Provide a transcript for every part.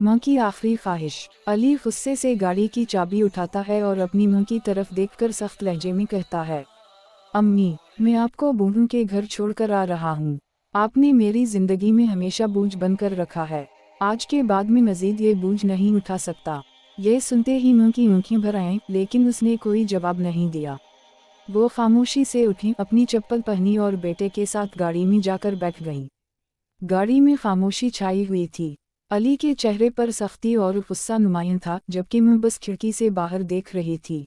माँ की आखिरी ख्वाहिश। अली गुस्से से गाड़ी की चाबी उठाता है और अपनी माँ की तरफ देखकर सख्त लहजे में कहता है, अम्मी, मैं आपको बूढ़ों के घर छोड़कर आ रहा हूँ। आपने मेरी जिंदगी में हमेशा बोझ बनकर रखा है। आज के बाद मैं मजीद ये बोझ नहीं उठा सकता। ये सुनते ही माँ की आंखें भर आईं, लेकिन उसने कोई जवाब नहीं दिया। वो खामोशी से उठी, अपनी चप्पल पहनी और बेटे के साथ गाड़ी में जाकर बैठ गईं। गाड़ी में खामोशी छाई हुई थी। अली के चेहरे पर सख्ती और गुस्सा नुमायां था, जबकि मैं बस खिड़की से बाहर देख रही थी।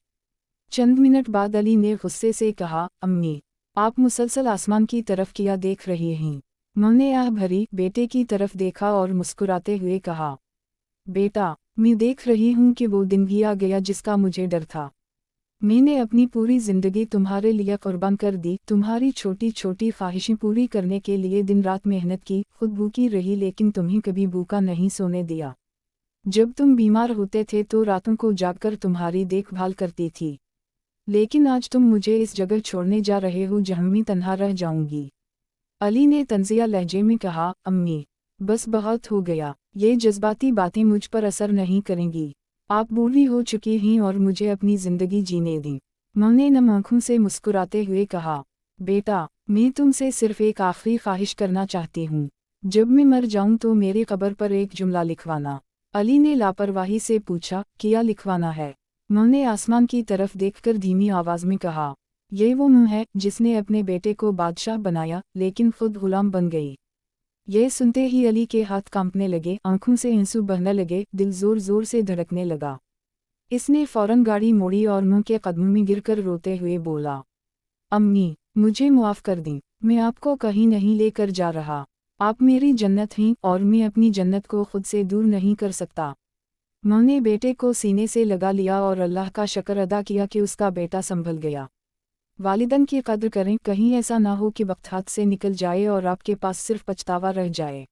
चंद मिनट बाद अली ने गुस्से से कहा, अम्मी, आप मुसलसल आसमान की तरफ क्या देख रही हैं? माँ ने आह भरी बेटे की तरफ देखा और मुस्कुराते हुए कहा, बेटा, मैं देख रही हूँ कि वो दिन भी आ गया जिसका मुझे डर था। मैंने अपनी पूरी जिंदगी तुम्हारे लिए कुर्बान कर दी, तुम्हारी छोटी छोटी ख्वाहिशें पूरी करने के लिए दिन रात मेहनत की, खुद भूखी रही लेकिन तुम्हें कभी भूखा नहीं सोने दिया। जब तुम बीमार होते थे तो रातों को जागकर तुम्हारी देखभाल करती थी। लेकिन आज तुम मुझे इस जगह छोड़ने जा रहे हो जहाँ मैं तन्हा रह जाऊंगी। अली ने तंजिया लहजे में कहा, अम्मी, बस बहुत हो गया। ये जज्बाती बातें मुझ पर असर नहीं करेंगी। आप बूढ़ी हो चुकी हैं और मुझे अपनी जिंदगी जीने दें। माँ ने नम आँखों से मुस्कुराते हुए कहा, बेटा, मैं तुमसे सिर्फ एक आखिरी ख्वाहिश करना चाहती हूँ। जब मैं मर जाऊँ तो मेरी कब्र पर एक जुमला लिखवाना। अली ने लापरवाही से पूछा, क्या लिखवाना है? माँ ने आसमान की तरफ देखकर धीमी आवाज में कहा, ये वो मुँह है जिसने अपने बेटे को बादशाह बनाया लेकिन खुद गुलाम बन गई। यह सुनते ही अली के हाथ कांपने लगे, आंखों से आंसू बहने लगे, दिल जोर जोर से धड़कने लगा। इसने फौरन गाड़ी मोड़ी और मुँह के कदमों में गिरकर रोते हुए बोला, अम्मी, मुझे माफ़ कर दें, मैं आपको कहीं नहीं लेकर जा रहा। आप मेरी जन्नत हैं और मैं अपनी जन्नत को खुद से दूर नहीं कर सकता। माँ ने बेटे को सीने से लगा लिया और अल्लाह का शुक्र अदा किया कि उसका बेटा संभल गया। वालिदैन की कद्र करें, कहीं ऐसा ना हो कि वक्त हाथ से निकल जाए और आपके पास सिर्फ पछतावा रह जाए।